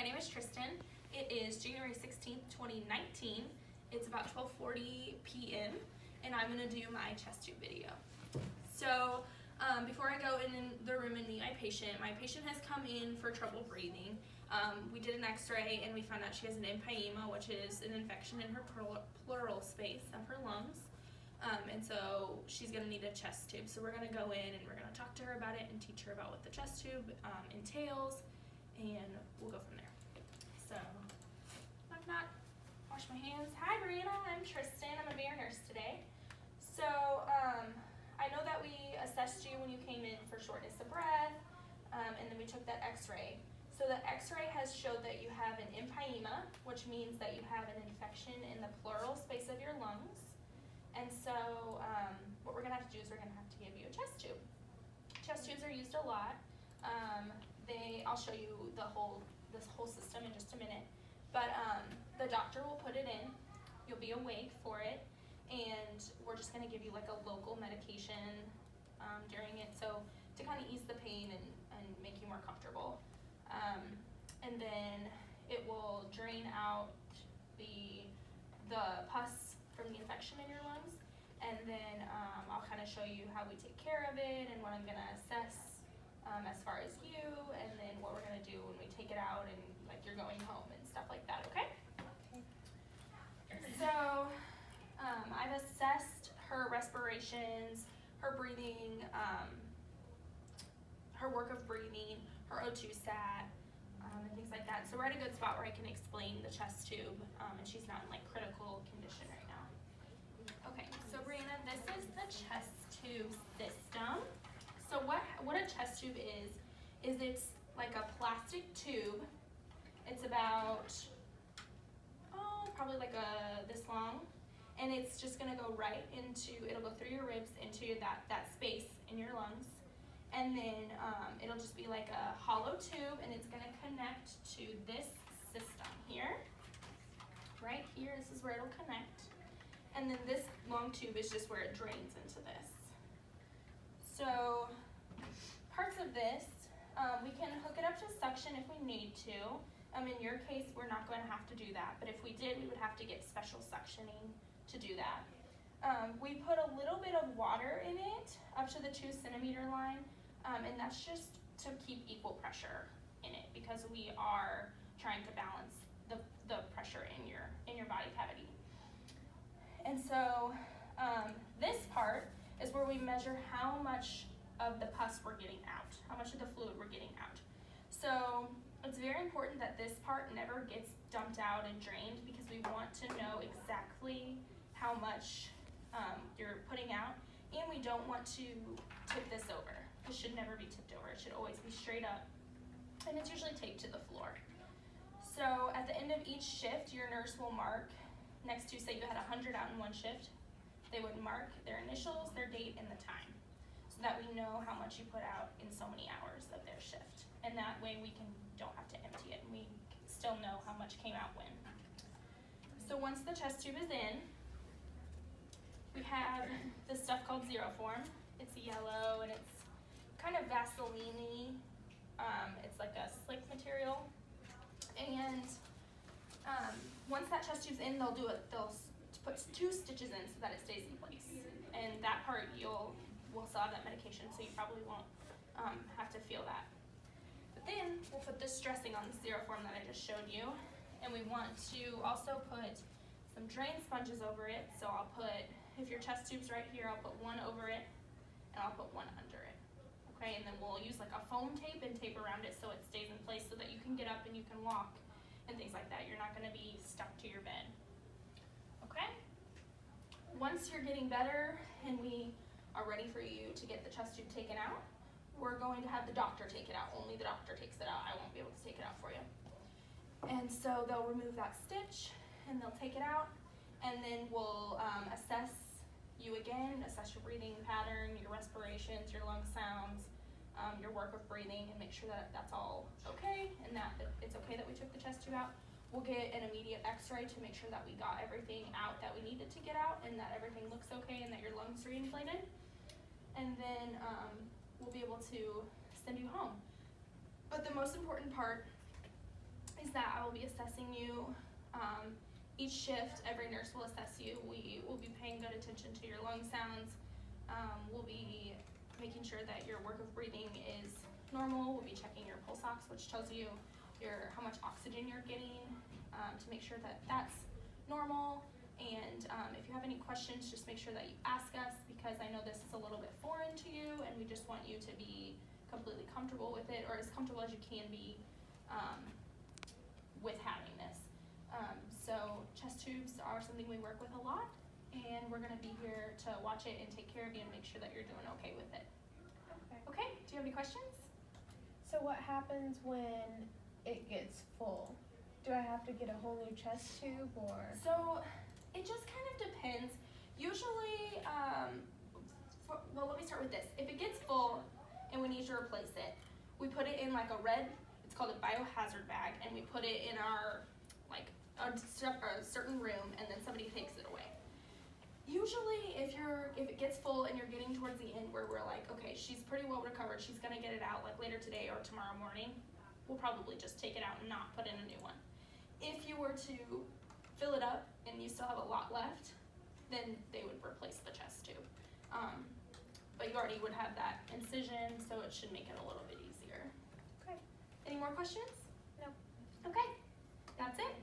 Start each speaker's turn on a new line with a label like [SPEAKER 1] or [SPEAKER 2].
[SPEAKER 1] name is Tristan. It is January 16th, 2019. It's about 12:40 p.m. and I'm gonna do my chest tube video. So before I go in the room and meet my patient has come in for trouble breathing. We did an x-ray and we found out she has an empyema, which is an infection in her pleural space of her lungs. And so she's gonna need a chest tube. So we're gonna go in and we're gonna talk to her about it and teach her about what the chest tube entails, and we'll go from there. So, knock, wash my hands. Hi Brianna, I'm Tristan. I'm gonna be your nurse today. So, I know that we assessed you when you came in for shortness of breath, and then we took that x-ray. So the x-ray has showed that you have an empyema, which means that you have an infection in the pleural space of your lungs. And so what we're gonna have to do is we're gonna have to give you a chest tube. Chest tubes are used a lot. I'll show you this whole system in just a minute. But the doctor will put it in. You'll be awake for it, and we're just gonna give you like a local medication during it, so to kind of ease the pain and make you more comfortable. And then it will drain out the pus from the infection in your lungs, and then I'll kind of show you how we take care of it and what I'm going to assess as far as you, and then what we're going to do when we take it out and like you're going home and stuff like that, okay? So I've assessed her respirations, her breathing, her work of breathing, her O2 sat, and things like that. So we're at a good spot where I can explain the chest tube, and she's not in like critical condition right now. Okay, so Brianna, this is the chest tube system. So what a chest tube is it's like a plastic tube. It's about, probably like this long, and it's just gonna go right into, it'll go through your ribs into that space in your lungs. And then it'll just be like a hollow tube, and it's gonna connect to this system here. Right here, this is where it'll connect. And then this long tube is just where it drains into this. So parts of this, we can hook it up to suction if we need to. In your case, we're not going to have to do that, but if we did, we would have to get special suctioning to do that. We put a little bit of water in it up to the 2 centimeter line, and that's just to keep equal pressure in it because we are trying to balance the pressure in your body cavity. And so this part is where we measure how much of the pus we're getting out, how much of the fluid we're getting out. So it's very important that this part never gets dumped out and drained because we want to know exactly how much you're putting out, and we don't want to tip this over. This should never be tipped over. It should always be straight up, and it's usually taped to the floor. So at the end of each shift, your nurse will mark next to, say you had 100 out in one shift, they would mark their initials, their date, and the time, so that we know how much you put out in so many hours of their shift. And that way we don't have to empty it, and we still know how much came out when. So once the chest tube is in, we have this stuff called Zeroform. It's yellow and it's kind of Vaseline-y. It's like a slick material. And once that chest tube's in, they'll put 2 stitches in so that it stays in place. And that part we'll still have that medication, so you probably won't have to feel that. But then we'll put this dressing on the Zeroform that I just showed you, and we want to also put some drain sponges over it. So I'll put, if your chest tube's right here, I'll put 1 over it, and I'll put 1 under it. Okay, and then we'll use like a foam tape and tape around it so it stays in place so that you can get up and you can walk and things like that. You're not gonna be stuck to your bed. Okay? Once you're getting better and we are ready for you to get the chest tube taken out, we're going to have the doctor take it out. Only the doctor takes it out. I won't be able to take it out for you. And so they'll remove that stitch and they'll take it out, and then we'll assess you again, assess your breathing pattern, your respirations, your lung sounds, your work of breathing, and make sure that that's all okay and that it's okay that we took the chest tube out. We'll get an immediate x-ray to make sure that we got everything out that we needed to get out and that everything looks okay and that your lungs are inflated. And then we'll be able to send you home. But the most important part is that I will be assessing you. Each shift, every nurse will assess you. We will be paying good attention to your lung sounds. We'll be making sure that your work of breathing is normal. We'll be checking your pulse ox, which tells you how much oxygen you're getting, to make sure that that's normal. And if you have any questions, just make sure that you ask us, because I know this is a little bit foreign to you, and we just want you to be completely comfortable with it, or as comfortable as you can be with having this. So chest tubes are something we work with a lot, and we're gonna be here to watch it and take care of you and make sure that you're doing okay with it.
[SPEAKER 2] Okay.
[SPEAKER 1] Okay, do you have any questions?
[SPEAKER 2] So what happens when it gets full? Do I have to get a whole new chest tube, or?
[SPEAKER 1] So it just kind of depends. Usually, well, let me start with this. If it gets full and we need to replace it, we put it in like a red, it's called a biohazard bag, and we put it in our, like, a certain room, and then somebody takes it away. Usually, if it gets full and you're getting towards the end where we're like, okay, she's pretty well recovered, she's gonna get it out like later today or tomorrow morning, we'll probably just take it out and not put in a new one. If you were to fill it up and you still have a lot left, then they would replace the chest tube. But you already would have that incision, so it should make it a little bit easier.
[SPEAKER 2] Okay.
[SPEAKER 1] Any more questions?
[SPEAKER 2] No.
[SPEAKER 1] Okay, that's it.